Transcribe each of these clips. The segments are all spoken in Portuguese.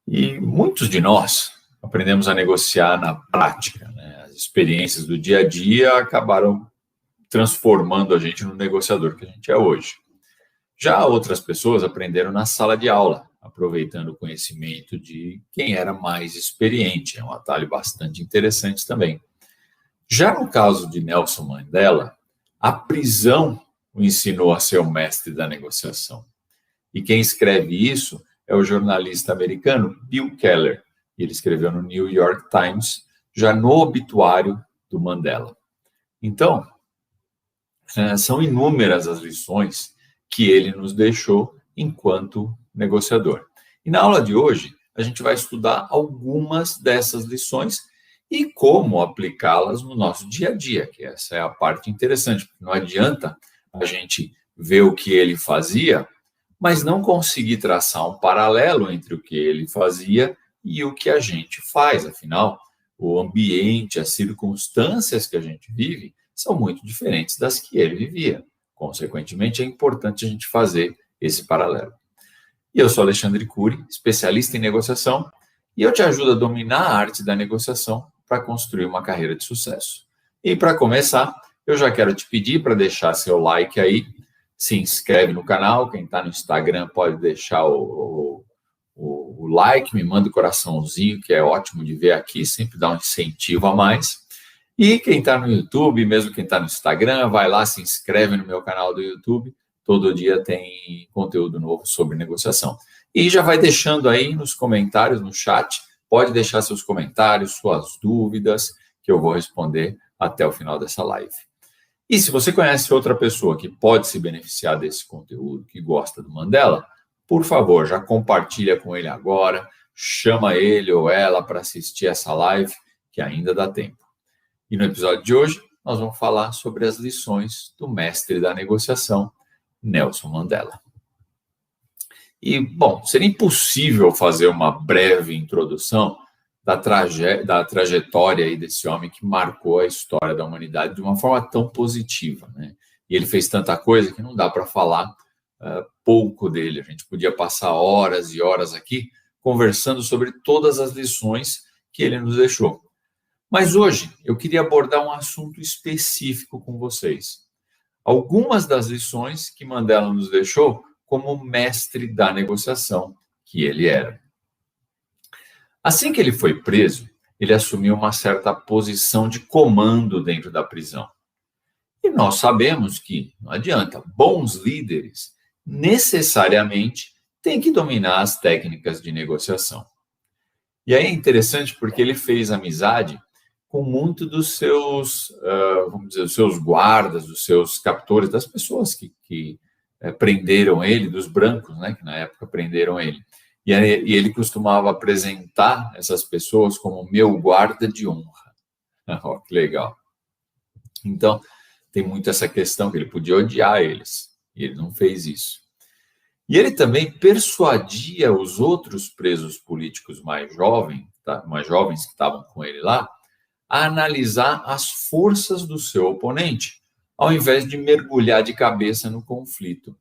E muitos de nós aprendemos a negociar na prática, né? As experiências do dia a dia acabaram transformando a gente no negociador que a gente é hoje. Já outras pessoas aprenderam na sala de aula, aproveitando o conhecimento de quem era mais experiente. É um atalho bastante interessante também. Já no caso de Nelson Mandela, a prisão o ensinou a ser o mestre da negociação. E quem escreve isso é o jornalista americano Bill Keller. Ele escreveu no New York Times, já no obituário do Mandela. Então, são inúmeras as lições que ele nos deixou enquanto negociador. E na aula de hoje, a gente vai estudar algumas dessas lições e como aplicá-las no nosso dia a dia, que essa é a parte interessante, porque não adianta a gente ver o que ele fazia, mas não conseguir traçar um paralelo entre o que ele fazia e o que a gente faz. Afinal, o ambiente, as circunstâncias que a gente vive são muito diferentes das que ele vivia. Consequentemente, é importante a gente fazer esse paralelo. E eu sou Alexandre Cury, especialista em negociação, e eu te ajudo a dominar a arte da negociação para construir uma carreira de sucesso. E para começar, eu já quero te pedir para deixar seu like aí, se inscreve no canal, quem está no Instagram pode deixar o like, me manda o coraçãozinho, que é ótimo de ver aqui, sempre dá um incentivo a mais. E quem está no YouTube, mesmo quem está no Instagram, vai lá, se inscreve no meu canal do YouTube. Todo dia tem conteúdo novo sobre negociação. E já vai deixando aí nos comentários, no chat, pode deixar seus comentários, suas dúvidas, que eu vou responder até o final dessa live. E se você conhece outra pessoa que pode se beneficiar desse conteúdo, que gosta do Mandela, por favor, já compartilha com ele agora, chama ele ou ela para assistir essa live, que ainda dá tempo. E no episódio de hoje, nós vamos falar sobre as lições do mestre da negociação, Nelson Mandela. E, bom, seria impossível fazer uma breve introdução da trajetória aí desse homem que marcou a história da humanidade de uma forma tão positiva, né? E ele fez tanta coisa que não dá para falar pouco dele. A gente podia passar horas e horas aqui conversando sobre todas as lições que ele nos deixou. Mas hoje eu queria abordar um assunto específico com vocês. Algumas das lições que Mandela nos deixou como mestre da negociação que ele era. Assim que ele foi preso, ele assumiu uma certa posição de comando dentro da prisão. E nós sabemos que não adianta, bons líderes necessariamente têm que dominar as técnicas de negociação. E aí é interessante porque ele fez amizade com muito dos seus, vamos dizer, dos seus guardas, dos seus captores, das pessoas que prenderam ele, dos brancos, né, que na época prenderam ele. E ele costumava apresentar essas pessoas como meu guarda de honra. Oh, que legal. Então, tem muito essa questão que ele podia odiar eles, e ele não fez isso. E ele também persuadia os outros presos políticos mais jovens que estavam com ele lá, a analisar as forças do seu oponente, ao invés de mergulhar de cabeça no conflito.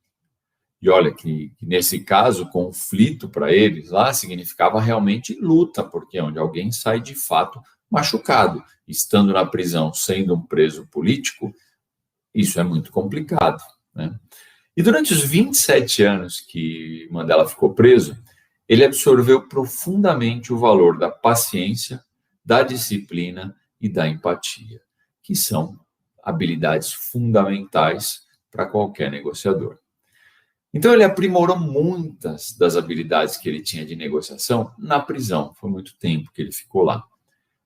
E olha que nesse caso, conflito para eles lá significava realmente luta, porque é onde alguém sai de fato machucado. Estando na prisão, sendo um preso político, isso é muito complicado, né? E durante os 27 anos que Mandela ficou preso, ele absorveu profundamente o valor da paciência, da disciplina e da empatia, que são habilidades fundamentais para qualquer negociador. Então, ele aprimorou muitas das habilidades que ele tinha de negociação na prisão. Foi muito tempo que ele ficou lá.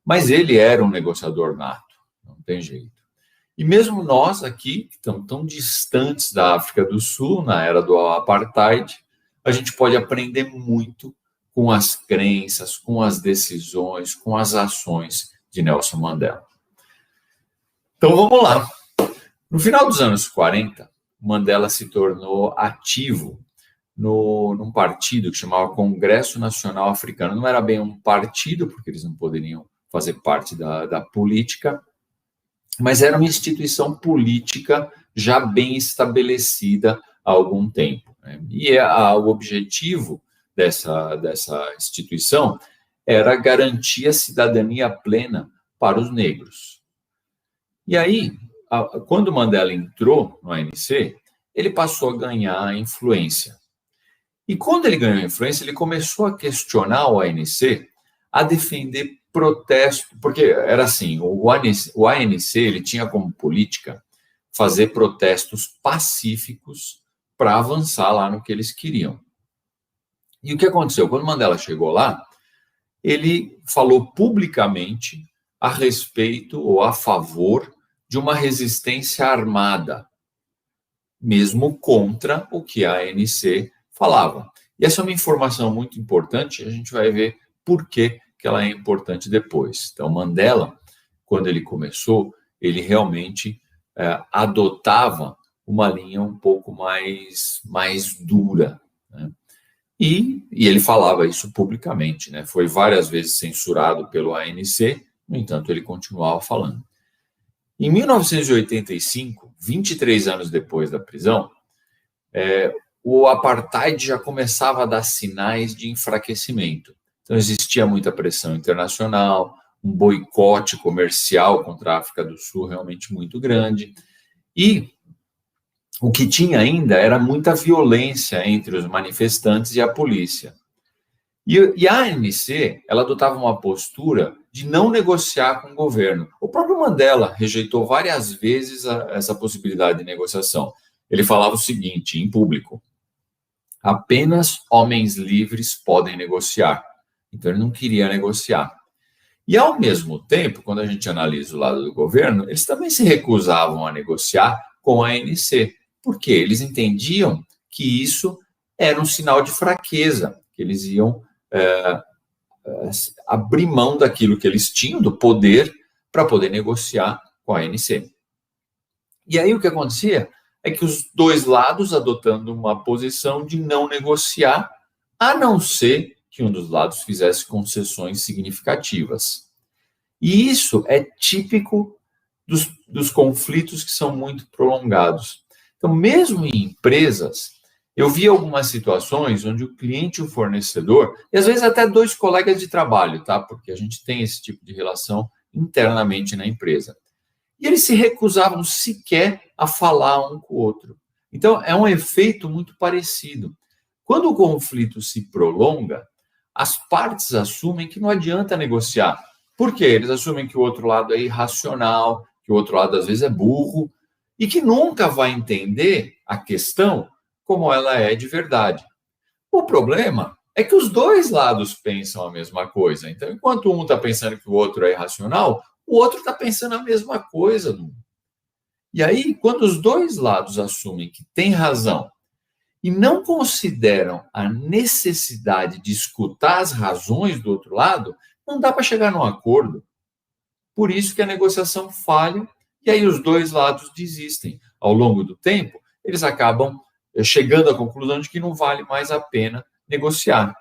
Mas ele era um negociador nato, não tem jeito. E mesmo nós aqui, que estamos tão distantes da África do Sul, na era do apartheid, a gente pode aprender muito com as crenças, com as decisões, com as ações de Nelson Mandela. Então, vamos lá. No final dos anos 40, Mandela se tornou ativo num partido que chamava Congresso Nacional Africano. Não era bem um partido, porque eles não poderiam fazer parte da política, mas era uma instituição política já bem estabelecida há algum tempo, né? E o objetivo dessa instituição era garantir a cidadania plena para os negros. E aí, quando Mandela entrou no ANC, ele passou a ganhar influência. E quando ele ganhou influência, ele começou a questionar o ANC, a defender protesto, porque era assim, o ANC ele tinha como política fazer protestos pacíficos para avançar lá no que eles queriam. E o que aconteceu? Quando Mandela chegou lá, ele falou publicamente a respeito ou a favor de uma resistência armada, mesmo contra o que a ANC falava. E essa é uma informação muito importante, a gente vai ver por que ela é importante depois. Então, Mandela, quando ele começou, ele realmente adotava uma linha um pouco mais dura, né? E ele falava isso publicamente, né? Foi várias vezes censurado pelo ANC, no entanto, ele continuava falando. Em 1985, 23 anos depois da prisão, o apartheid já começava a dar sinais de enfraquecimento. Então, existia muita pressão internacional, um boicote comercial contra a África do Sul realmente muito grande. E o que tinha ainda era muita violência entre os manifestantes e a polícia. E a ANC, ela adotava uma postura de não negociar com o governo. O próprio Mandela rejeitou várias vezes essa possibilidade de negociação. Ele falava o seguinte, em público: apenas homens livres podem negociar. Então, ele não queria negociar. E, ao mesmo tempo, quando a gente analisa o lado do governo, eles também se recusavam a negociar com a ANC, porque eles entendiam que isso era um sinal de fraqueza, que eles iam abrir mão daquilo que eles tinham, do poder, para poder negociar com a ANC. E aí o que acontecia é que os dois lados adotando uma posição de não negociar, a não ser que um dos lados fizesse concessões significativas. E isso é típico dos conflitos que são muito prolongados. Então, mesmo em empresas, eu vi algumas situações onde o cliente e o fornecedor, e às vezes até dois colegas de trabalho, tá? Porque a gente tem esse tipo de relação internamente na empresa. E eles se recusavam sequer a falar um com o outro. Então, é um efeito muito parecido. Quando o conflito se prolonga, as partes assumem que não adianta negociar. Por quê? Eles assumem que o outro lado é irracional, que o outro lado às vezes é burro, e que nunca vai entender a questão como ela é de verdade. O problema é que os dois lados pensam a mesma coisa. Então, enquanto um está pensando que o outro é irracional, o outro está pensando a mesma coisa. E aí, quando os dois lados assumem que tem razão e não consideram a necessidade de escutar as razões do outro lado, não dá para chegar num acordo. Por isso que a negociação falha e aí os dois lados desistem. Ao longo do tempo, eles acabam chegando à conclusão de que não vale mais a pena negociar.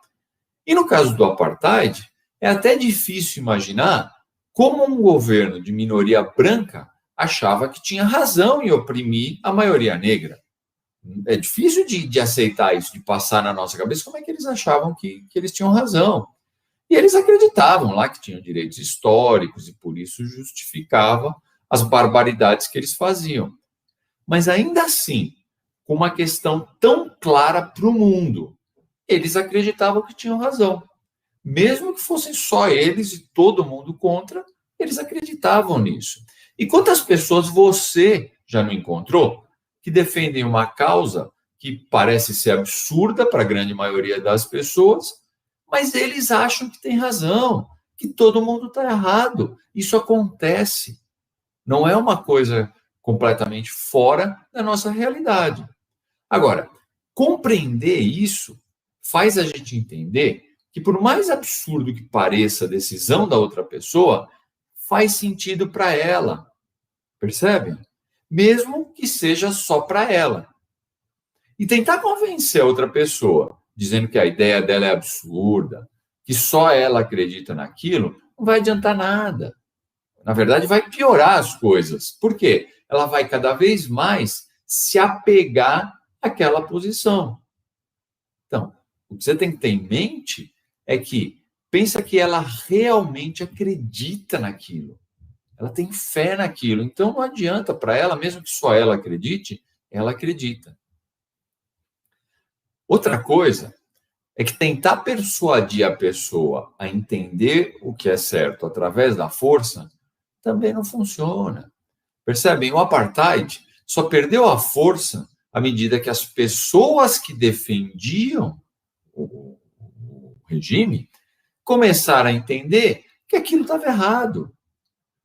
E no caso do apartheid, é até difícil imaginar como um governo de minoria branca achava que tinha razão em oprimir a maioria negra. É difícil de aceitar isso, de passar na nossa cabeça como é que eles achavam que eles tinham razão. E eles acreditavam lá que tinham direitos históricos e por isso justificava as barbaridades que eles faziam. Mas ainda assim, com uma questão tão clara para o mundo, eles acreditavam que tinham razão. Mesmo que fossem só eles e todo mundo contra, eles acreditavam nisso. E quantas pessoas você já não encontrou que defendem uma causa que parece ser absurda para a grande maioria das pessoas, mas eles acham que tem razão, que todo mundo está errado. Isso acontece. Não é uma coisa completamente fora da nossa realidade. Agora, compreender isso faz a gente entender que, por mais absurdo que pareça a decisão da outra pessoa, faz sentido para ela. Percebe? Mesmo que seja só para ela. E tentar convencer a outra pessoa, dizendo que a ideia dela é absurda, que só ela acredita naquilo, não vai adiantar nada. Na verdade, vai piorar as coisas. Por quê? Ela vai cada vez mais se apegar àquela posição. Então, O que você tem que ter em mente é que pensa que ela realmente acredita naquilo. Ela tem fé naquilo. Então não adianta para ela, mesmo que só ela acredite, ela acredita. Outra coisa é que tentar persuadir a pessoa a entender o que é certo através da força também não funciona. Percebem? O apartheid só perdeu a força à medida que as pessoas que defendiam o regime começaram a entender que aquilo estava errado.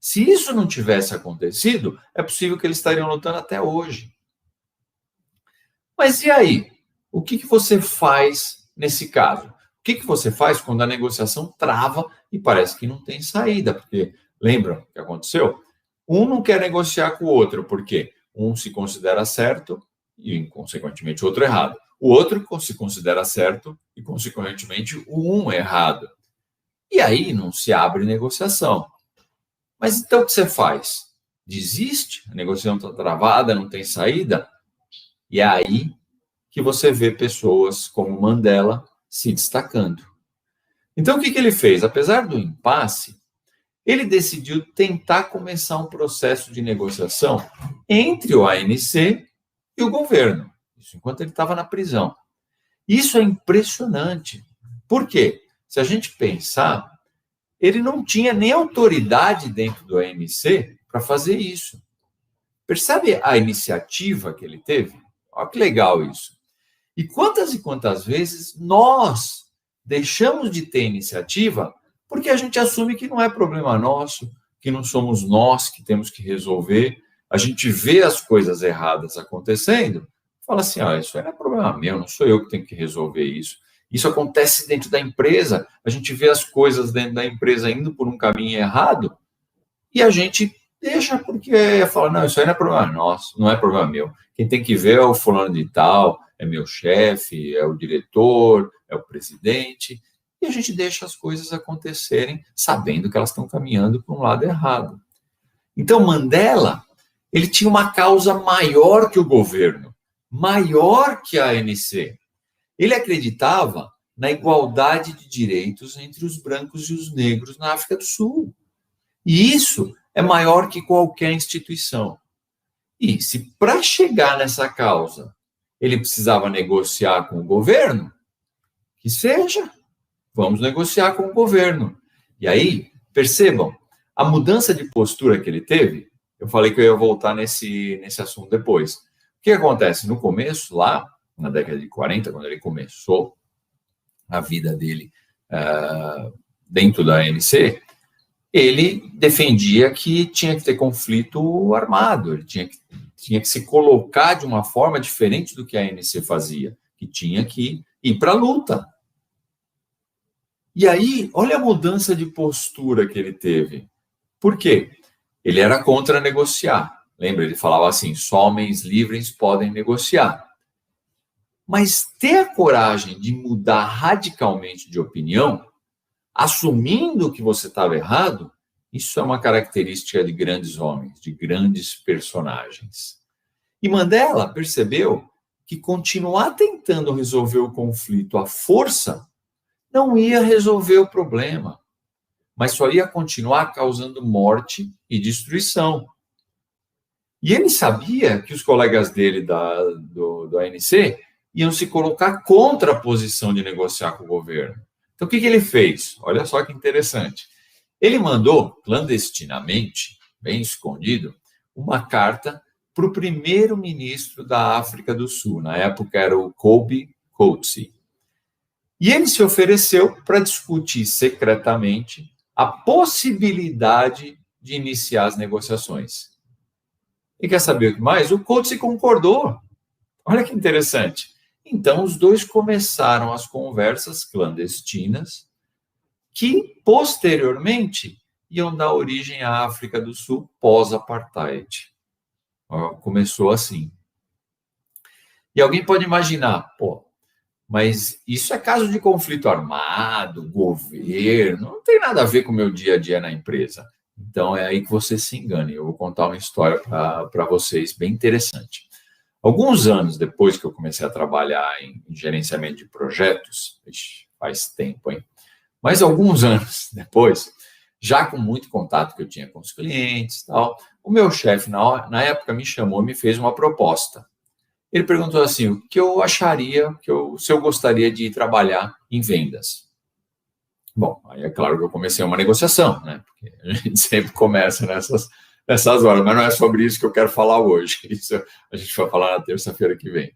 Se isso não tivesse acontecido, é possível que eles estariam lutando até hoje. Mas e aí? O que você faz nesse caso? O que você faz quando a negociação trava e parece que não tem saída? Porque, lembra o que aconteceu? Um não quer negociar com o outro, porque um se considera certo e, consequentemente, o outro errado. O outro se considera certo e, consequentemente, o um errado. E aí não se abre negociação. Mas então o que você faz? Desiste? A negociação está travada, não tem saída? E é aí que você vê pessoas como Mandela se destacando. Então, o que ele fez? Apesar do impasse, ele decidiu tentar começar um processo de negociação entre o ANC e o governo. Isso enquanto ele estava na prisão. Isso é impressionante. Por quê? Se a gente pensar, ele não tinha nem autoridade dentro do ANC para fazer isso. Percebe a iniciativa que ele teve? Olha que legal isso. E quantas vezes nós deixamos de ter iniciativa porque a gente assume que não é problema nosso, que não somos nós que temos que resolver. A gente vê as coisas erradas acontecendo, fala assim, isso aí não é problema meu, não sou eu que tenho que resolver isso. Isso acontece dentro da empresa, a gente vê as coisas dentro da empresa indo por um caminho errado e a gente deixa porque fala, não, isso aí não é problema nosso, não é problema meu. Quem tem que ver é o fulano de tal, é meu chefe, é o diretor, é o presidente, e a gente deixa as coisas acontecerem sabendo que elas estão caminhando para um lado errado. Então, Mandela, ele tinha uma causa maior que o governo, maior que a ANC. Ele acreditava na igualdade de direitos entre os brancos e os negros na África do Sul. E isso é maior que qualquer instituição. E se para chegar nessa causa ele precisava negociar com o governo, que seja, vamos negociar com o governo. E aí, percebam, a mudança de postura que ele teve, eu falei que eu ia voltar nesse assunto depois. O que acontece? No começo, lá, na década de 40, quando ele começou a vida dele dentro da ANC, ele defendia que tinha que ter conflito armado, ele tinha que se colocar de uma forma diferente do que a ANC fazia, que tinha que ir para a luta. E aí, olha a mudança de postura que ele teve. Por quê? Ele era contra negociar. Lembra? Ele falava assim, só homens livres podem negociar. Mas ter a coragem de mudar radicalmente de opinião, assumindo que você estava errado, isso é uma característica de grandes homens, de grandes personagens. E Mandela percebeu que continuar tentando resolver o conflito à força não ia resolver o problema, mas só ia continuar causando morte e destruição. E ele sabia que os colegas dele do ANC iam se colocar contra a posição de negociar com o governo. Então, o que ele fez? Olha só que interessante. Ele mandou, clandestinamente, bem escondido, uma carta para o primeiro-ministro da África do Sul. Na época era o Kobe Coetsee. E ele se ofereceu para discutir secretamente a possibilidade de iniciar as negociações. E quer saber o que mais? O Coetsee concordou. Olha que interessante. Então, os dois começaram as conversas clandestinas que, posteriormente, iam dar origem à África do Sul pós-apartheid. Começou assim. E alguém pode imaginar, mas isso é caso de conflito armado, governo, não tem nada a ver com o meu dia a dia na empresa. Então, é aí que você se engana. Eu vou contar uma história para vocês bem interessante. Alguns anos depois que eu comecei a trabalhar em gerenciamento de projetos, faz tempo, hein? Mas alguns anos depois, já com muito contato que eu tinha com os clientes e tal, o meu chefe, na época, me chamou e me fez uma proposta. Ele perguntou assim, o que eu acharia, se eu gostaria de ir trabalhar em vendas. Bom, aí é claro que eu comecei uma negociação, né? Porque a gente sempre começa nessas horas, mas não é sobre isso que eu quero falar hoje. Isso a gente vai falar na terça-feira que vem.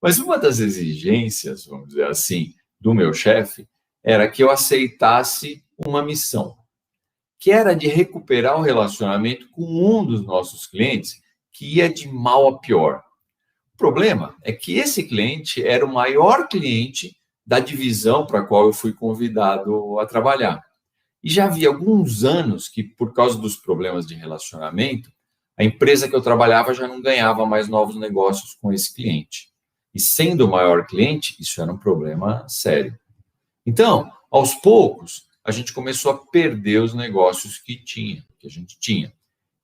Mas uma das exigências, vamos dizer assim, do meu chefe era que eu aceitasse uma missão, que era de recuperar o relacionamento com um dos nossos clientes que ia de mal a pior. O problema é que esse cliente era o maior cliente da divisão para a qual eu fui convidado a trabalhar. E já havia alguns anos que, por causa dos problemas de relacionamento, a empresa que eu trabalhava já não ganhava mais novos negócios com esse cliente. E sendo o maior cliente, isso era um problema sério. Então, aos poucos, a gente começou a perder os negócios que a gente tinha.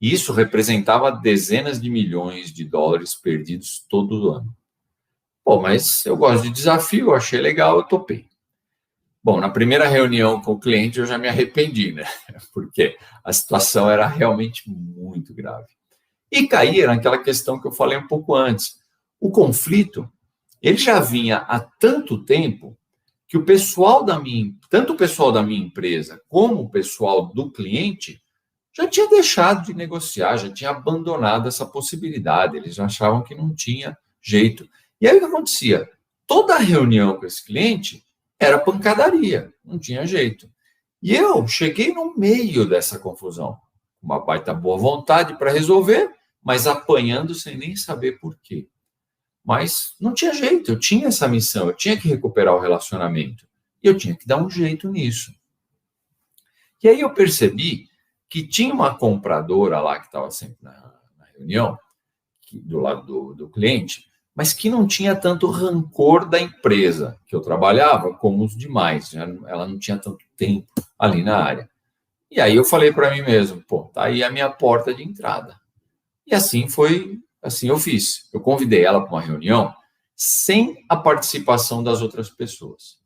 E isso representava dezenas de milhões de dólares perdidos todo ano. Pô, mas eu gosto de desafio, eu achei legal, eu topei. Bom, na primeira reunião com o cliente eu já me arrependi, né? Porque a situação era realmente muito grave. E caía naquela questão que eu falei um pouco antes. O conflito, ele já vinha há tanto tempo que tanto o pessoal da minha empresa como o pessoal do cliente já tinha deixado de negociar, já tinha abandonado essa possibilidade. Eles já achavam que não tinha jeito. E aí o que acontecia? Toda reunião com esse cliente era pancadaria, não tinha jeito. E eu cheguei no meio dessa confusão, uma baita boa vontade para resolver, mas apanhando sem nem saber por quê. Mas não tinha jeito, eu tinha essa missão, eu tinha que recuperar o relacionamento. E eu tinha que dar um jeito nisso. E aí eu percebi que tinha uma compradora lá que estava sempre na reunião, do lado do cliente, mas que não tinha tanto rancor da empresa que eu trabalhava como os demais. Ela não tinha tanto tempo ali na área. E aí eu falei para mim mesmo, pô, tá aí a minha porta de entrada. E assim eu fiz. Eu convidei ela para uma reunião sem a participação das outras pessoas.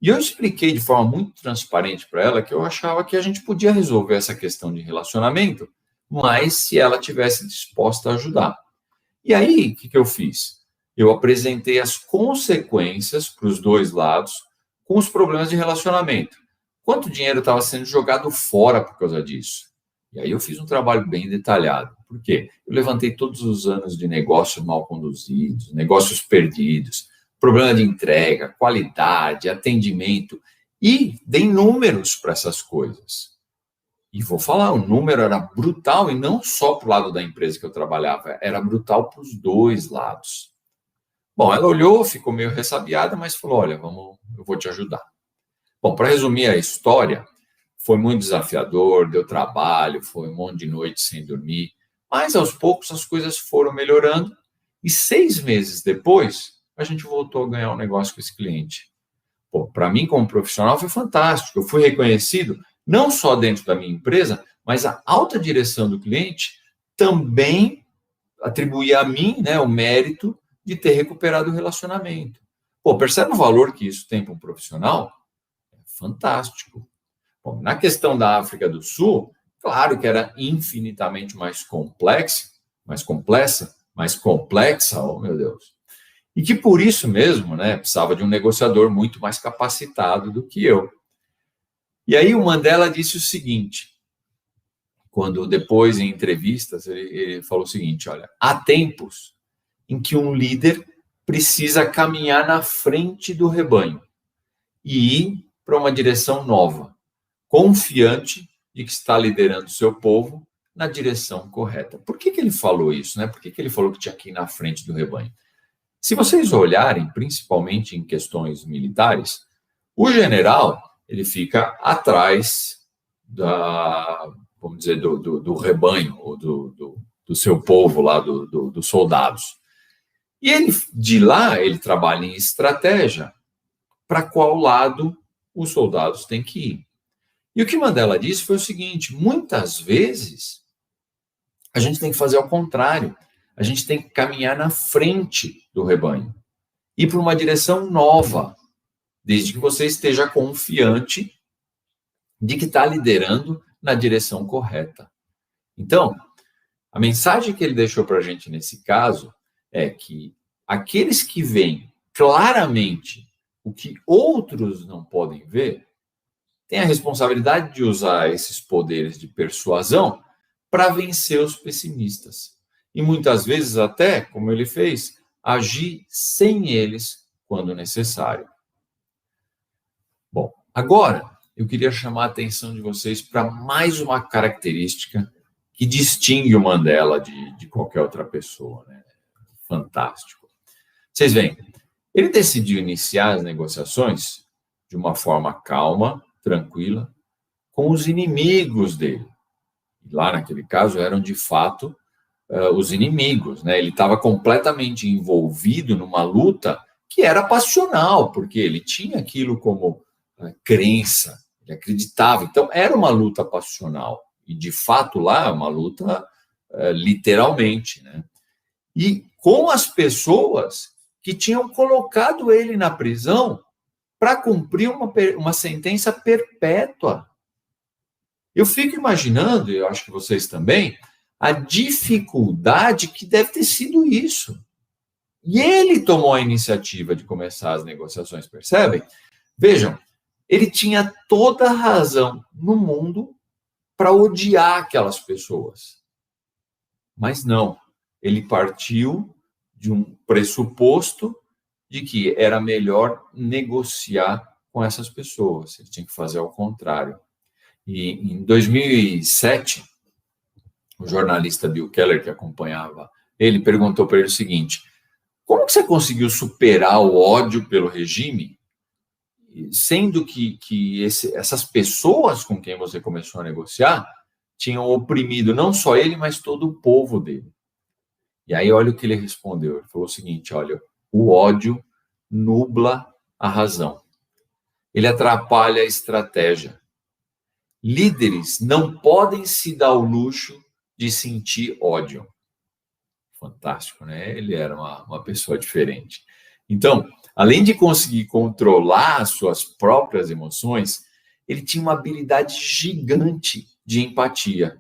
E eu expliquei de forma muito transparente para ela que eu achava que a gente podia resolver essa questão de relacionamento, mas se ela tivesse disposta a ajudar. E aí, o que eu fiz? Eu apresentei as consequências para os dois lados com os problemas de relacionamento. Quanto dinheiro estava sendo jogado fora por causa disso? E aí eu fiz um trabalho bem detalhado. Por quê? Eu levantei todos os anos de negócios mal conduzidos, negócios perdidos, problema de entrega, qualidade, atendimento, e dei números para essas coisas. E vou falar, o número era brutal, e não só para o lado da empresa que eu trabalhava, era brutal para os dois lados. Bom, ela olhou, ficou meio ressabiada, mas falou, olha, eu vou te ajudar. Bom, para resumir a história, foi muito desafiador, deu trabalho, foi um monte de noite sem dormir, mas aos poucos as coisas foram melhorando, e 6 meses depois, a gente voltou a ganhar um negócio com esse cliente. Para mim, como profissional, foi fantástico. Eu fui reconhecido não só dentro da minha empresa, mas a alta direção do cliente também atribuía a mim, né, o mérito de ter recuperado o relacionamento. Percebe o valor que isso tem para um profissional? É fantástico. Bom, na questão da África do Sul, claro que era infinitamente mais complexa, oh meu Deus. E que por isso mesmo, né, precisava de um negociador muito mais capacitado do que eu. E aí o Mandela disse o seguinte, quando depois em entrevistas ele falou o seguinte, olha, há tempos em que um líder precisa caminhar na frente do rebanho e ir para uma direção nova, confiante de que está liderando o seu povo na direção correta. Por que ele falou isso, né? Por que ele falou que tinha que ir na frente do rebanho? Se vocês olharem, principalmente em questões militares, o general ele fica atrás vamos dizer, do rebanho, ou do seu povo lá, dos soldados. E de lá ele trabalha em estratégia para qual lado os soldados têm que ir. E o que Mandela disse foi o seguinte, muitas vezes a gente tem que fazer ao contrário. A gente tem que caminhar na frente do rebanho, ir para uma direção nova, desde que você esteja confiante de que está liderando na direção correta. Então, a mensagem que ele deixou para a gente nesse caso é que aqueles que veem claramente o que outros não podem ver, têm a responsabilidade de usar esses poderes de persuasão para vencer os pessimistas. E muitas vezes até, como ele fez, agir sem eles quando necessário. Bom, agora eu queria chamar a atenção de vocês para mais uma característica que distingue o Mandela de qualquer outra pessoa, né? Fantástico. Vocês veem, ele decidiu iniciar as negociações de uma forma calma, tranquila, com os inimigos dele. Lá, naquele caso, eram de fato os inimigos, né? Ele estava completamente envolvido numa luta que era passional, porque ele tinha aquilo como crença, ele acreditava. Então, era uma luta passional. E, de fato, lá, uma luta literalmente, né? E com as pessoas que tinham colocado ele na prisão para cumprir uma sentença perpétua. Eu fico imaginando, e eu acho que vocês também, a dificuldade que deve ter sido isso. E ele tomou a iniciativa de começar as negociações, percebem? Vejam, ele tinha toda a razão no mundo para odiar aquelas pessoas. Mas não, ele partiu de um pressuposto de que era melhor negociar com essas pessoas. Ele tinha que fazer ao contrário. E em 2007, o jornalista Bill Keller, que acompanhava ele, perguntou para ele o seguinte: como que você conseguiu superar o ódio pelo regime, sendo que essas pessoas com quem você começou a negociar tinham oprimido não só ele, mas todo o povo dele? E aí, olha o que ele respondeu. Ele falou o seguinte: olha, o ódio nubla a razão. Ele atrapalha a estratégia. Líderes não podem se dar o luxo de sentir ódio. Fantástico, né? Ele era uma pessoa diferente. Então, além de conseguir controlar as suas próprias emoções, ele tinha uma habilidade gigante de empatia.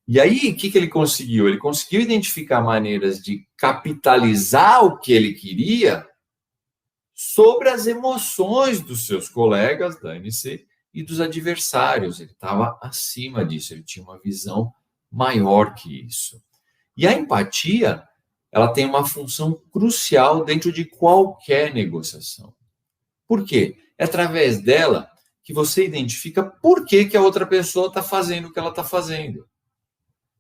E aí, o que ele conseguiu? Ele conseguiu identificar maneiras de capitalizar o que ele queria sobre as emoções dos seus colegas da ANC e dos adversários. Ele estava acima disso, ele tinha uma visão maior que isso. E a empatia, ela tem uma função crucial dentro de qualquer negociação. Por quê? É através dela que você identifica por que a outra pessoa está fazendo o que ela está fazendo.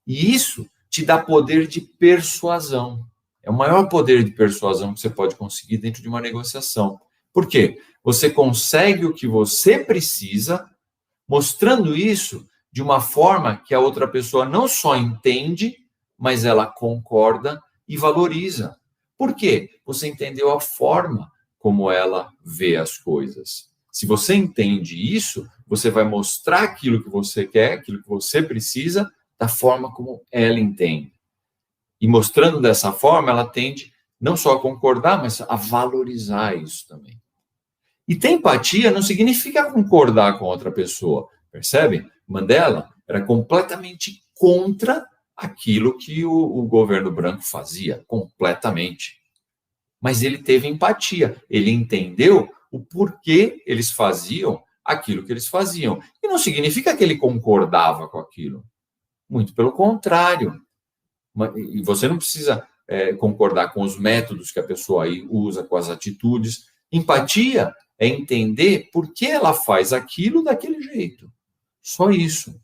E isso te dá poder de persuasão. É o maior poder de persuasão que você pode conseguir dentro de uma negociação. Por quê? Você consegue o que você precisa, mostrando isso de uma forma que a outra pessoa não só entende, mas ela concorda e valoriza. Por quê? Você entendeu a forma como ela vê as coisas. Se você entende isso, você vai mostrar aquilo que você quer, aquilo que você precisa, da forma como ela entende. E mostrando dessa forma, ela tende não só a concordar, mas a valorizar isso também. E ter empatia não significa concordar com outra pessoa, percebe? Mandela era completamente contra aquilo que o governo branco fazia, completamente. Mas ele teve empatia, ele entendeu o porquê eles faziam aquilo que eles faziam. E não significa que ele concordava com aquilo. Muito pelo contrário. E você não precisa concordar com os métodos que a pessoa aí usa, com as atitudes. Empatia é entender por que ela faz aquilo daquele jeito. Só isso.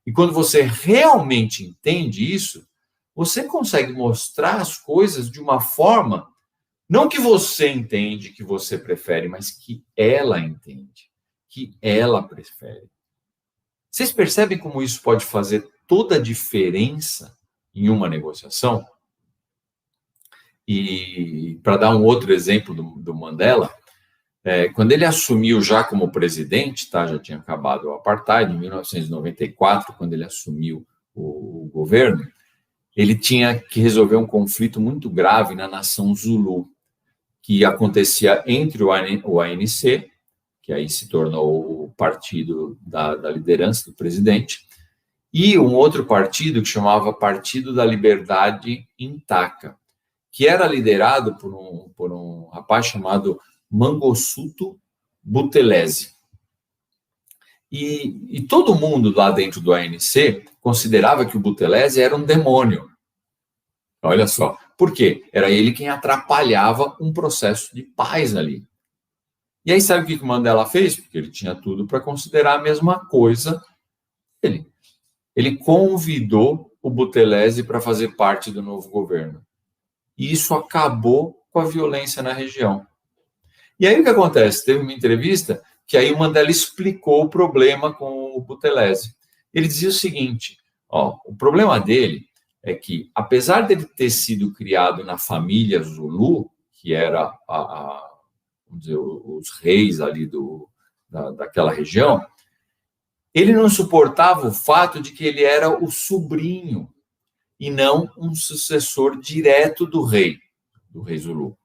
E quando você realmente entende isso, você consegue mostrar as coisas de uma forma, não que você entende, que você prefere, mas que ela entende, que ela prefere. Vocês percebem como isso pode fazer toda a diferença em uma negociação? E para dar um outro exemplo do Mandela, quando ele assumiu já como presidente, já tinha acabado o apartheid, em 1994, quando ele assumiu o governo, ele tinha que resolver um conflito muito grave na nação Zulu, que acontecia entre o ANC, que aí se tornou o partido da liderança do presidente, e um outro partido que chamava Partido da Liberdade Intacta, que era liderado por um rapaz chamado Mangosuthu Buthelezi. E todo mundo lá dentro do ANC considerava que o Buthelezi era um demônio. Olha só. Por quê? Era ele quem atrapalhava um processo de paz ali. E aí sabe o que o Mandela fez? Porque ele tinha tudo para considerar a mesma coisa. Ele convidou o Buthelezi para fazer parte do novo governo. E isso acabou com a violência na região. E aí o que acontece? Teve uma entrevista que aí o Mandela explicou o problema com o Buthelezi. Ele dizia o seguinte, o problema dele é que, apesar dele ter sido criado na família Zulu, que era vamos dizer, os reis ali daquela região, ele não suportava o fato de que ele era o sobrinho e não um sucessor direto do rei Zulu.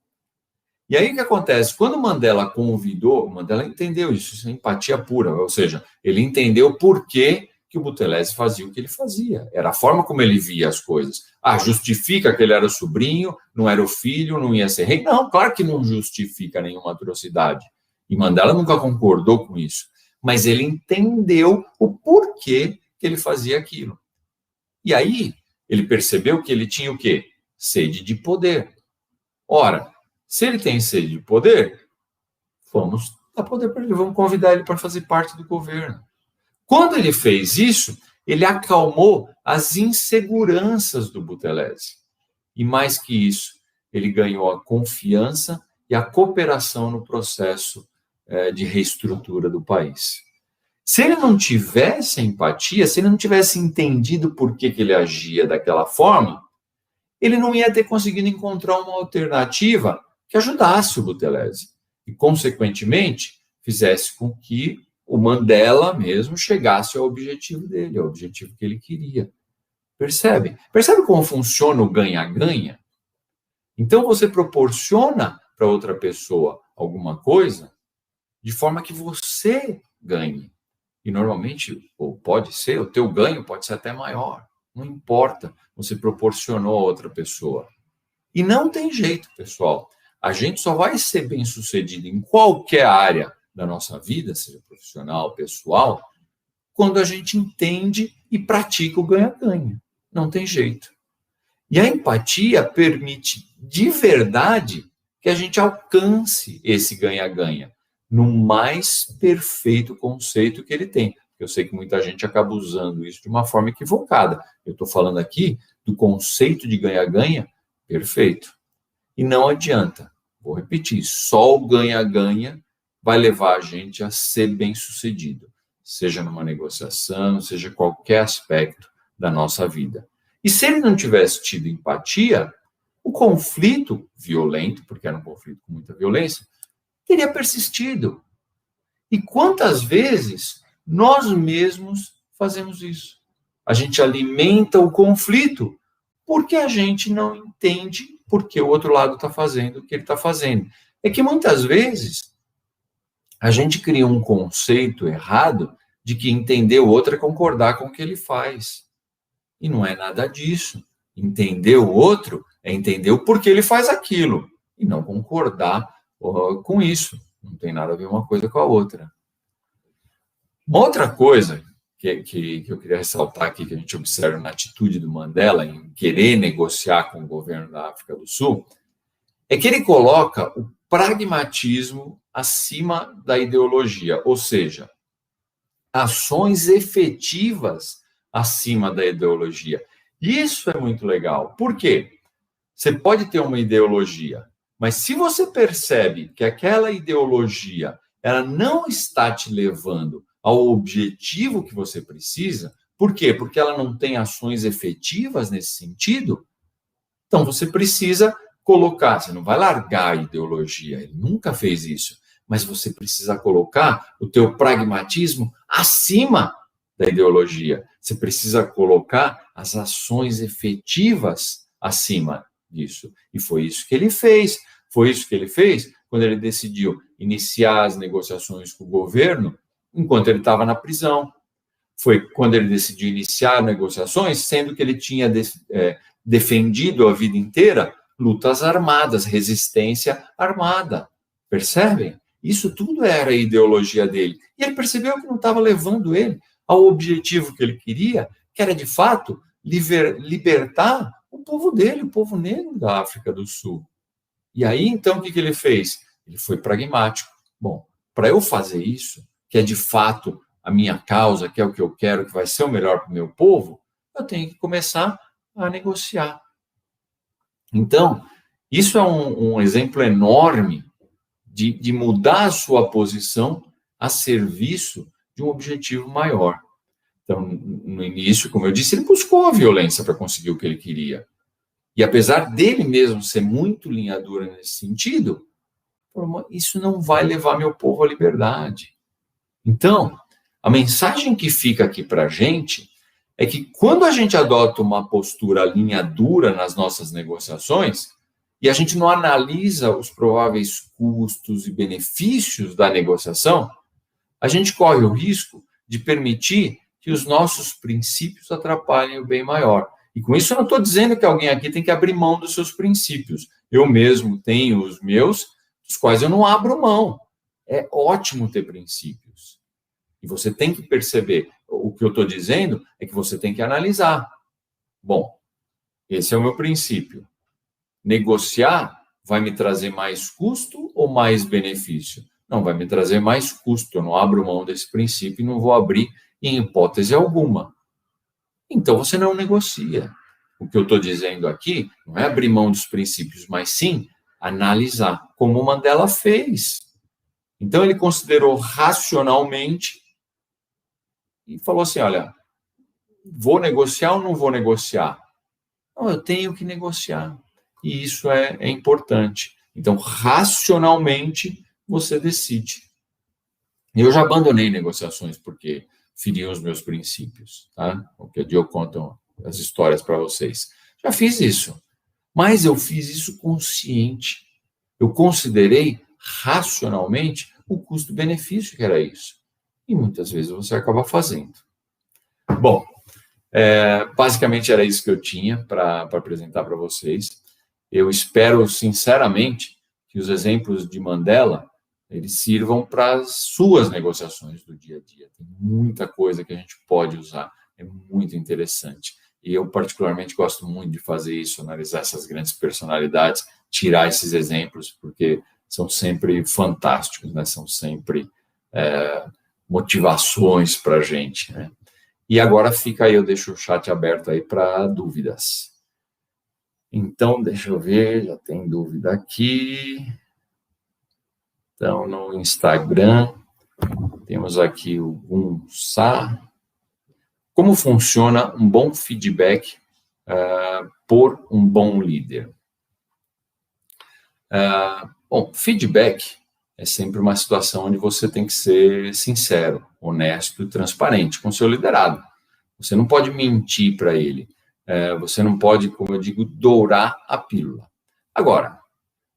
E aí o que acontece? Quando o Mandela convidou, o Mandela entendeu isso é empatia pura, ou seja, ele entendeu por que o Buthelezi fazia o que ele fazia. Era a forma como ele via as coisas. Justifica que ele era o sobrinho, não era o filho, não ia ser rei. Não, claro que não justifica nenhuma atrocidade. E Mandela nunca concordou com isso. Mas ele entendeu o porquê que ele fazia aquilo. E aí, ele percebeu que ele tinha o quê? Sede de poder. Ora, se ele tem sede de poder, vamos dar poder para ele, vamos convidar ele para fazer parte do governo. Quando ele fez isso, ele acalmou as inseguranças do Buthelezi. E mais que isso, ele ganhou a confiança e a cooperação no processo de reestrutura do país. Se ele não tivesse empatia, se ele não tivesse entendido por que ele agia daquela forma, ele não ia ter conseguido encontrar uma alternativa que ajudasse o Buthelezi e, consequentemente, fizesse com que o Mandela mesmo chegasse ao objetivo dele, ao objetivo que ele queria. Percebe? Percebe como funciona o ganha-ganha? Então, você proporciona para outra pessoa alguma coisa de forma que você ganhe. E, normalmente, ou pode ser, o teu ganho pode ser até maior. Não importa, você proporcionou a outra pessoa. E não tem jeito, pessoal. A gente só vai ser bem-sucedido em qualquer área da nossa vida, seja profissional, pessoal, quando a gente entende e pratica o ganha-ganha. Não tem jeito. E a empatia permite, de verdade, que a gente alcance esse ganha-ganha no mais perfeito conceito que ele tem. Eu sei que muita gente acaba usando isso de uma forma equivocada. Eu estou falando aqui do conceito de ganha-ganha perfeito. E não adianta. Vou repetir, só o ganha-ganha vai levar a gente a ser bem-sucedido, seja numa negociação, seja qualquer aspecto da nossa vida. E se ele não tivesse tido empatia, o conflito violento, porque era um conflito com muita violência, teria persistido. E quantas vezes nós mesmos fazemos isso? A gente alimenta o conflito porque a gente não entende por que o outro lado está fazendo o que ele está fazendo. É que muitas vezes a gente cria um conceito errado de que entender o outro é concordar com o que ele faz. E não é nada disso. Entender o outro é entender o porquê ele faz aquilo e não concordar com isso. Não tem nada a ver uma coisa com a outra. Uma outra coisa que eu queria ressaltar aqui, que a gente observa na atitude do Mandela em querer negociar com o governo da África do Sul, é que ele coloca o pragmatismo acima da ideologia, ou seja, ações efetivas acima da ideologia. Isso é muito legal. Por quê? Você pode ter uma ideologia, mas se você percebe que aquela ideologia ela não está te levando ao objetivo que você precisa, por quê? Porque ela não tem ações efetivas nesse sentido, então você precisa colocar, você não vai largar a ideologia, ele nunca fez isso, mas você precisa colocar o teu pragmatismo acima da ideologia. Você precisa colocar as ações efetivas acima disso. E foi isso que ele fez. Foi isso que ele fez quando ele decidiu iniciar as negociações com o governo enquanto ele estava na prisão. Foi quando ele decidiu iniciar negociações, sendo que ele tinha defendido a vida inteira lutas armadas, resistência armada. Percebem? Isso tudo era a ideologia dele. E ele percebeu que não estava levando ele ao objetivo que ele queria, que era, de fato, libertar o povo dele, o povo negro da África do Sul. E aí, então, o que ele fez? Ele foi pragmático. Bom, para eu fazer isso, que é, de fato, a minha causa, que é o que eu quero, que vai ser o melhor para o meu povo, eu tenho que começar a negociar. Então, isso é um exemplo enorme de mudar a sua posição a serviço de um objetivo maior. Então, no início, como eu disse, ele buscou a violência para conseguir o que ele queria. E apesar dele mesmo ser muito linha dura nesse sentido, isso não vai levar meu povo à liberdade. Então, a mensagem que fica aqui para a gente é que quando a gente adota uma postura linha dura nas nossas negociações, e a gente não analisa os prováveis custos e benefícios da negociação, a gente corre o risco de permitir que os nossos princípios atrapalhem o bem maior. E com isso eu não estou dizendo que alguém aqui tem que abrir mão dos seus princípios. Eu mesmo tenho os meus, dos quais eu não abro mão. É ótimo ter princípios. E você tem que perceber. O que eu estou dizendo é que você tem que analisar. Bom, esse é o meu princípio. Negociar vai me trazer mais custo ou mais benefício? Não, vai me trazer mais custo. Eu não abro mão desse princípio e não vou abrir em hipótese alguma. Então, você não negocia. O que eu estou dizendo aqui não é abrir mão dos princípios, mas sim analisar, como o Mandela fez. Então, ele considerou racionalmente e falou assim, olha, vou negociar ou não vou negociar? Não, eu tenho que negociar. E isso é importante. Então, racionalmente, você decide. Eu já abandonei negociações porque feriam os meus princípios, tá? Qualquer dia eu conto as histórias para vocês. Já fiz isso, mas eu fiz isso consciente. Eu considerei racionalmente o custo-benefício que era isso. E muitas vezes você acaba fazendo. Bom, basicamente era isso que eu tinha para apresentar para vocês. Eu espero, sinceramente, que os exemplos de Mandela eles sirvam para as suas negociações do dia a dia. Tem muita coisa que a gente pode usar, é muito interessante. E eu, particularmente, gosto muito de fazer isso, analisar essas grandes personalidades, tirar esses exemplos, porque são sempre fantásticos, né? São sempre motivações para a gente, né? E agora fica aí, eu deixo o chat aberto aí para dúvidas. Então, deixa eu ver, já tem dúvida aqui. Então, no Instagram, temos aqui o Gunsa. Como funciona um bom feedback por um bom líder? Bom, feedback é sempre uma situação onde você tem que ser sincero, honesto e transparente com o seu liderado. Você não pode mentir para ele. Você não pode, como eu digo, dourar a pílula. Agora,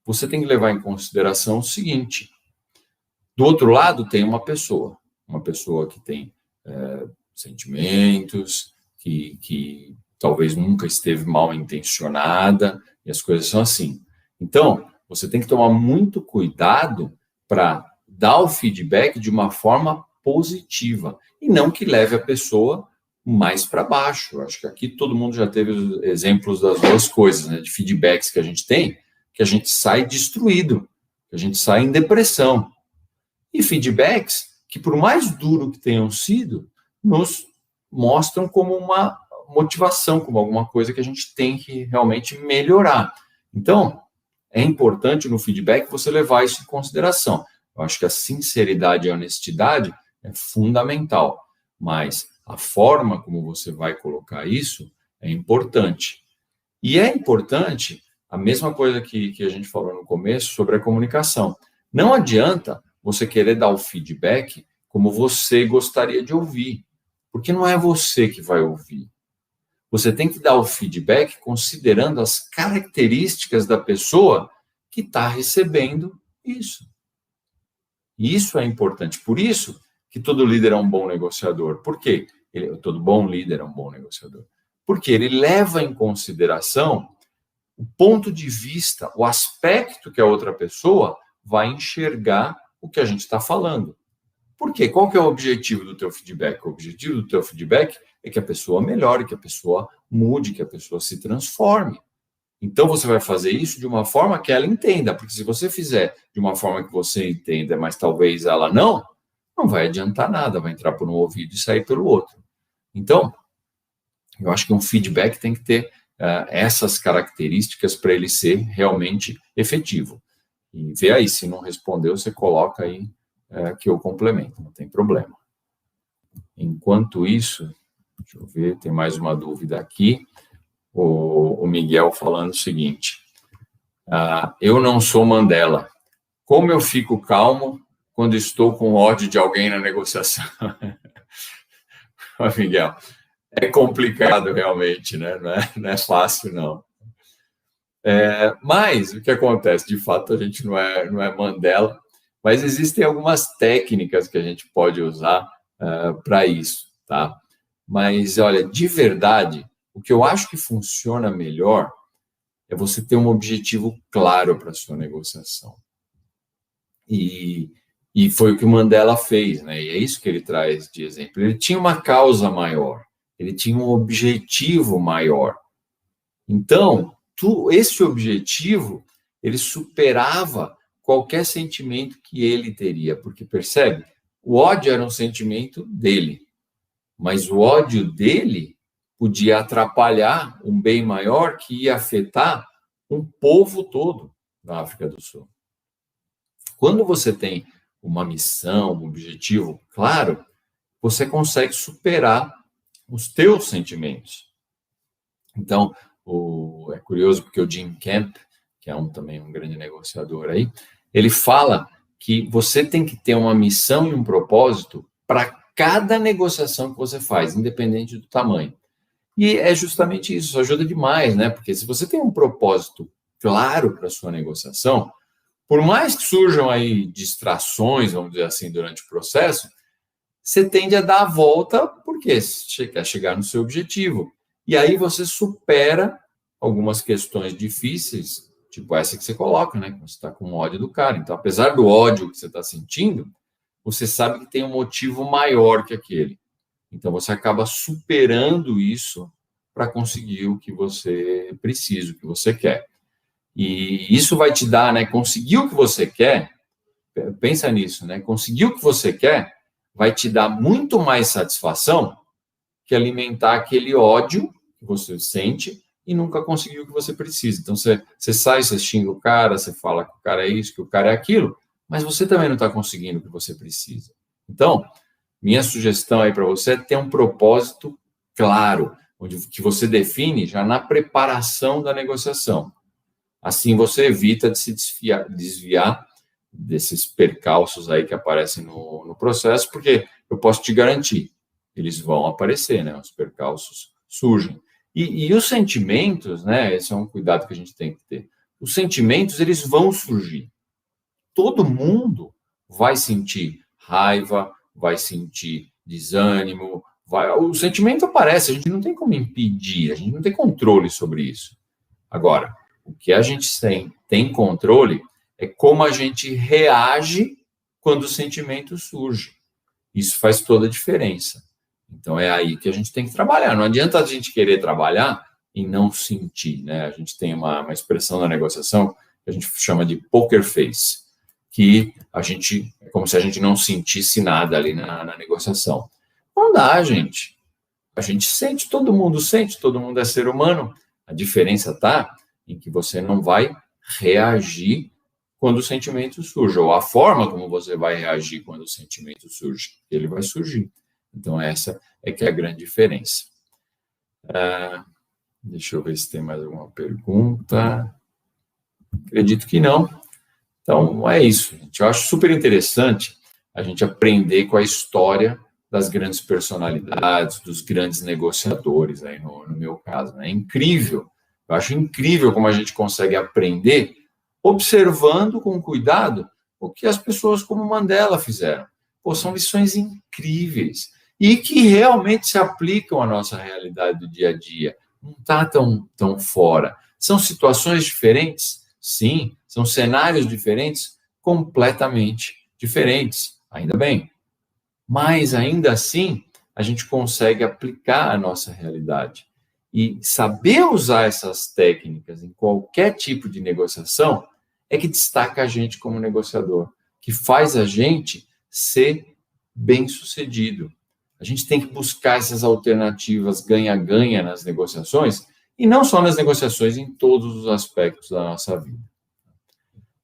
você tem que levar em consideração o seguinte. Do outro lado, tem uma pessoa que tem sentimentos, que talvez nunca esteve mal intencionada, e as coisas são assim. Então, você tem que tomar muito cuidado para dar o feedback de uma forma positiva, e não que leve a pessoa mais para baixo. Eu acho que aqui todo mundo já teve os exemplos das duas coisas, né, de feedbacks que a gente tem, que a gente sai destruído, que a gente sai em depressão. E feedbacks que, por mais duro que tenham sido, nos mostram como uma motivação, como alguma coisa que a gente tem que realmente melhorar. Então, é importante no feedback você levar isso em consideração. Eu acho que a sinceridade e a honestidade é fundamental, mas a forma como você vai colocar isso é importante. E é importante a mesma coisa que a gente falou no começo sobre a comunicação. Não adianta você querer dar o feedback como você gostaria de ouvir. Porque não é você que vai ouvir. Você tem que dar o feedback considerando as características da pessoa que está recebendo isso. E isso é importante. Por isso que todo líder é um bom negociador. Por quê? Todo bom líder é um bom negociador. Porque ele leva em consideração o ponto de vista, o aspecto que a outra pessoa vai enxergar o que a gente está falando. Por quê? Qual que é o objetivo do teu feedback? O objetivo do teu feedback é que a pessoa melhore, que a pessoa mude, que a pessoa se transforme. Então, você vai fazer isso de uma forma que ela entenda, porque se você fizer de uma forma que você entenda, mas talvez ela não vai adiantar nada, vai entrar por um ouvido e sair pelo outro. Então, eu acho que um feedback tem que ter essas características para ele ser realmente efetivo. E vê aí, se não respondeu, você coloca aí que eu complemento, não tem problema. Enquanto isso, deixa eu ver, tem mais uma dúvida aqui. O Miguel falando o seguinte: eu não sou Mandela. Como eu fico calmo quando estou com ódio de alguém na negociação? Miguel, é complicado realmente, né? Não é fácil, não. Mas o que acontece? De fato, a gente não é Mandela, mas existem algumas técnicas que a gente pode usar para isso, tá? Mas, olha, de verdade, o que eu acho que funciona melhor é você ter um objetivo claro para a sua negociação. E foi o que o Mandela fez, né? E é isso que ele traz de exemplo. Ele tinha uma causa maior, ele tinha um objetivo maior. Então, esse objetivo, ele superava qualquer sentimento que ele teria, porque, percebe? O ódio era um sentimento dele, mas o ódio dele podia atrapalhar um bem maior que ia afetar um povo todo na África do Sul. Quando você tem uma missão, um objetivo claro, você consegue superar os teus sentimentos. Então, é curioso porque o Jim Camp, que é também um grande negociador aí, ele fala que você tem que ter uma missão e um propósito para cada negociação que você faz, independente do tamanho. E é justamente isso ajuda demais, né? Porque se você tem um propósito claro para a sua negociação, por mais que surjam aí distrações, vamos dizer assim, durante o processo, você tende a dar a volta porque você quer chegar no seu objetivo. E aí você supera algumas questões difíceis, tipo essa que você coloca, né? Você está com ódio do cara. Então, apesar do ódio que você está sentindo, você sabe que tem um motivo maior que aquele. Então, você acaba superando isso para conseguir o que você precisa, o que você quer. E isso vai te dar, né? Conseguir o que você quer, pensa nisso, né? Conseguir o que você quer vai te dar muito mais satisfação que alimentar aquele ódio que você sente e nunca conseguiu o que você precisa. Então, você sai, você xinga o cara, você fala que o cara é isso, que o cara é aquilo, mas você também não está conseguindo o que você precisa. Então, minha sugestão aí para você é ter um propósito claro, que você define já na preparação da negociação. Assim você evita de se desviar desses percalços aí que aparecem no processo, porque eu posso te garantir, eles vão aparecer, né? Os percalços surgem. E os sentimentos, né? Esse é um cuidado que a gente tem que ter. Os sentimentos, eles vão surgir. Todo mundo vai sentir raiva, vai sentir desânimo, o sentimento aparece, a gente não tem como impedir, a gente não tem controle sobre isso. Agora, o que a gente tem controle é como a gente reage quando o sentimento surge. Isso faz toda a diferença. Então, é aí que a gente tem que trabalhar. Não adianta a gente querer trabalhar e não sentir, né? A gente tem uma expressão na negociação que a gente chama de poker face, que é como se a gente não sentisse nada ali na negociação. Não dá, gente. A gente sente, todo mundo é ser humano. A diferença está em que você não vai reagir quando o sentimento surge, ou a forma como você vai reagir quando o sentimento surge, ele vai surgir. Então, essa é que é a grande diferença. Deixa eu ver se tem mais alguma pergunta. Acredito que não. Então, é isso, gente. Eu acho super interessante a gente aprender com a história das grandes personalidades, dos grandes negociadores, aí no meu caso. É incrível. Eu acho incrível como a gente consegue aprender observando com cuidado o que as pessoas como Mandela fizeram. Pô, são lições incríveis e que realmente se aplicam à nossa realidade do dia a dia. Não está tão fora. São situações diferentes? Sim. São cenários diferentes? Completamente diferentes. Ainda bem. Mas, ainda assim, a gente consegue aplicar a nossa realidade. E saber usar essas técnicas em qualquer tipo de negociação é que destaca a gente como negociador, que faz a gente ser bem-sucedido. A gente tem que buscar essas alternativas ganha-ganha nas negociações, e não só nas negociações, em todos os aspectos da nossa vida.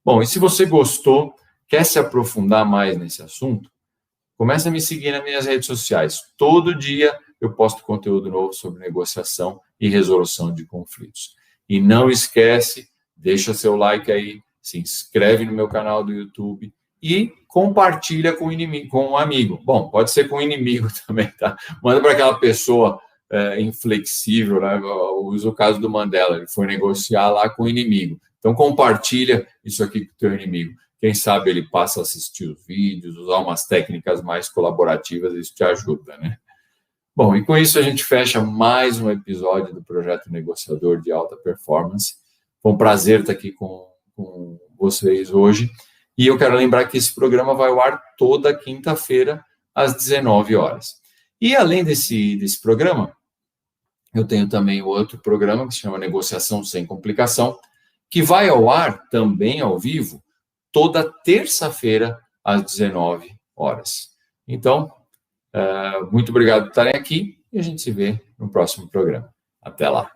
Bom, e se você gostou, quer se aprofundar mais nesse assunto, comece a me seguir nas minhas redes sociais. Todo dia eu posto conteúdo novo sobre negociação e resolução de conflitos. E não esquece, deixa seu like aí, se inscreve no meu canal do YouTube e compartilha com um amigo. Bom, pode ser com um inimigo também, tá? Manda para aquela pessoa inflexível, né? Usa o caso do Mandela, ele foi negociar lá com o inimigo. Então compartilha isso aqui com o teu inimigo. Quem sabe ele passa a assistir os vídeos, usar umas técnicas mais colaborativas, isso te ajuda, né? Bom, e com isso a gente fecha mais um episódio do Projeto Negociador de Alta Performance. Foi um prazer estar aqui com vocês hoje. E eu quero lembrar que esse programa vai ao ar toda quinta-feira, às 19 horas. E além desse programa, eu tenho também outro programa que se chama Negociação Sem Complicação, que vai ao ar também ao vivo, toda terça-feira, às 19 horas. Então, muito obrigado por estarem aqui e a gente se vê no próximo programa. Até lá.